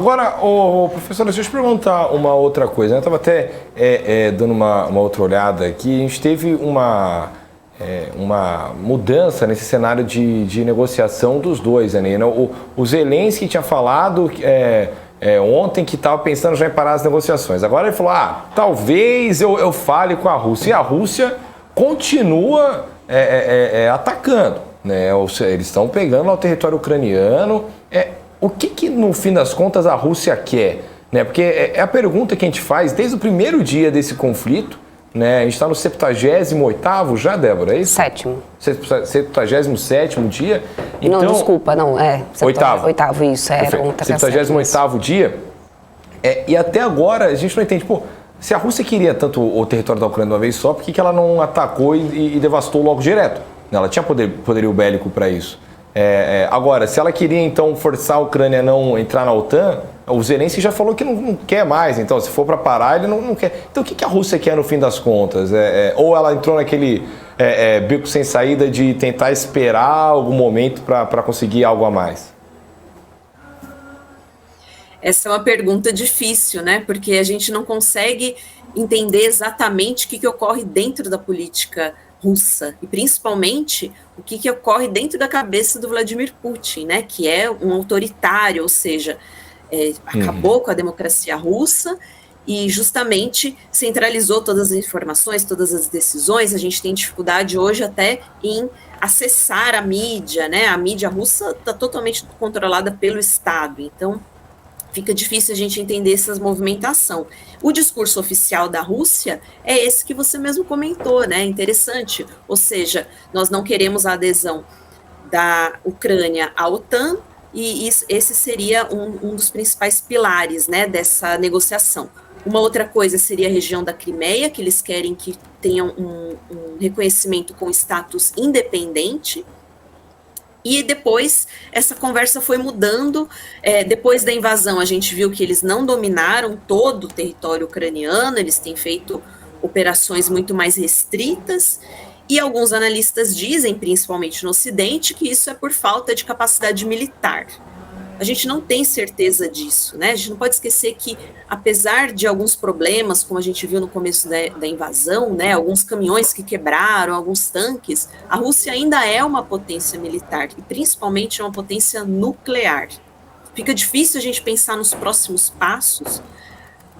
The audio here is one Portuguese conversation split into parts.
Agora, professor, deixa eu te perguntar uma outra coisa. Eu estava até dando uma outra olhada aqui. A gente teve uma mudança nesse cenário de negociação dos dois, né? O Zelensky tinha falado ontem que estava pensando já em parar as negociações. Agora ele falou, talvez eu fale com a Rússia. E a Rússia continua atacando, né? Eles estão pegando lá o território ucraniano. O que, no fim das contas, a Rússia quer? Né? Porque é a pergunta que a gente faz desde o primeiro dia desse conflito. Né? A gente está no 78º já, Débora, é isso? 77º dia. Então, não, desculpa, não, Oitavo, isso, era um 78º dia. E até agora a gente não entende, se a Rússia queria tanto o território da Ucrânia de uma vez só, por que ela não atacou e devastou logo direto? Ela tinha poderio bélico para isso. Agora, se ela queria então forçar a Ucrânia a não entrar na OTAN, o Zelensky já falou que não quer mais, então se for para parar, ele não quer. Então o que a Rússia quer no fim das contas? Ou ela entrou naquele beco sem saída de tentar esperar algum momento para conseguir algo a mais? Essa é uma pergunta difícil, né? Porque a gente não consegue entender exatamente o que ocorre dentro da política russa, e principalmente o que ocorre dentro da cabeça do Vladimir Putin, né, que é um autoritário, ou seja, acabou com a democracia russa e justamente centralizou todas as informações, todas as decisões. A gente tem dificuldade hoje até em acessar a mídia, né, a mídia russa está totalmente controlada pelo Estado, então fica difícil a gente entender essa movimentação. O discurso oficial da Rússia é esse que você mesmo comentou, né? Interessante. Ou seja, nós não queremos a adesão da Ucrânia à OTAN e esse seria um dos principais pilares, né, dessa negociação. Uma outra coisa seria a região da Crimeia, que eles querem que tenham um reconhecimento com status independente. E depois essa conversa foi mudando. Depois da invasão a gente viu que eles não dominaram todo o território ucraniano, eles têm feito operações muito mais restritas, e alguns analistas dizem, principalmente no Ocidente, que isso é por falta de capacidade militar. A gente não tem certeza disso, né? A gente não pode esquecer que, apesar de alguns problemas, como a gente viu no começo da invasão, né, alguns caminhões que quebraram, alguns tanques, a Rússia ainda é uma potência militar, e principalmente é uma potência nuclear. Fica difícil a gente pensar nos próximos passos,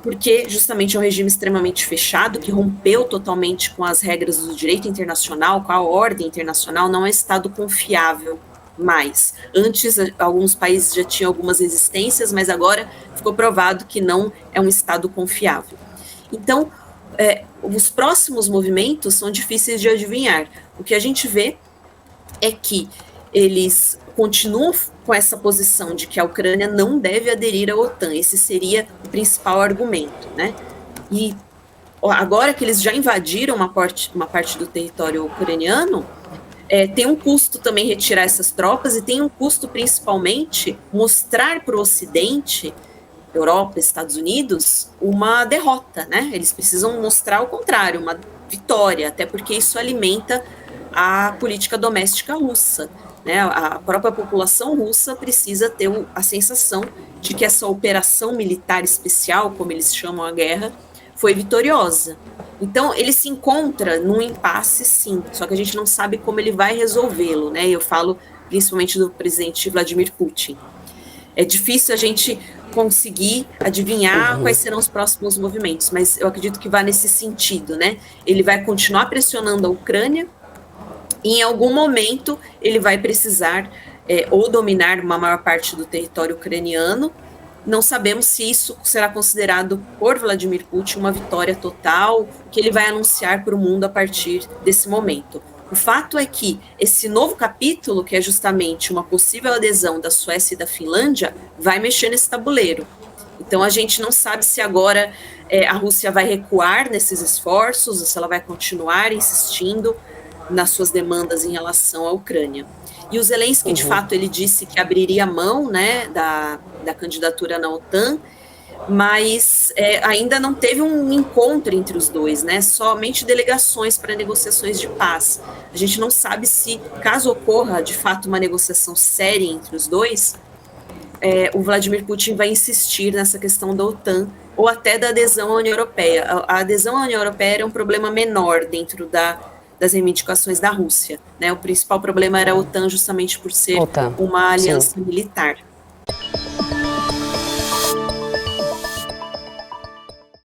porque justamente é um regime extremamente fechado, que rompeu totalmente com as regras do direito internacional, com a ordem internacional, não é um Estado confiável. Mais. Antes, alguns países já tinham algumas resistências, mas agora ficou provado que não é um Estado confiável. Então, os próximos movimentos são difíceis de adivinhar. O que a gente vê é que eles continuam com essa posição de que a Ucrânia não deve aderir à OTAN. Esse seria o principal argumento, né? E agora que eles já invadiram uma parte do território ucraniano, tem um custo também retirar essas tropas, e tem um custo principalmente mostrar para o Ocidente, Europa, Estados Unidos, uma derrota, né? Eles precisam mostrar o contrário, uma vitória, até porque isso alimenta a política doméstica russa, né? A própria população russa precisa ter a sensação de que essa operação militar especial, como eles chamam a guerra, foi vitoriosa. Então, ele se encontra num impasse, sim, só que a gente não sabe como ele vai resolvê-lo, né? Eu falo principalmente do presidente Vladimir Putin. É difícil a gente conseguir adivinhar quais serão os próximos movimentos, mas eu acredito que vai nesse sentido, né? Ele vai continuar pressionando a Ucrânia, e em algum momento ele vai precisar ou dominar uma maior parte do território ucraniano. Não sabemos se isso será considerado por Vladimir Putin uma vitória total, que ele vai anunciar para o mundo a partir desse momento. O fato é que esse novo capítulo, que é justamente uma possível adesão da Suécia e da Finlândia, vai mexer nesse tabuleiro. Então a gente não sabe se agora a Rússia vai recuar nesses esforços, ou se ela vai continuar insistindo nas suas demandas em relação à Ucrânia. E o Zelensky, de fato, ele disse que abriria mão, né, da candidatura na OTAN, mas ainda não teve um encontro entre os dois, né, somente delegações para negociações de paz. A gente não sabe se, caso ocorra, de fato, uma negociação séria entre os dois, o Vladimir Putin vai insistir nessa questão da OTAN ou até da adesão à União Europeia. A adesão à União Europeia era um problema menor dentro das reivindicações da Rússia, né? O principal problema era a OTAN, justamente por ser uma aliança militar.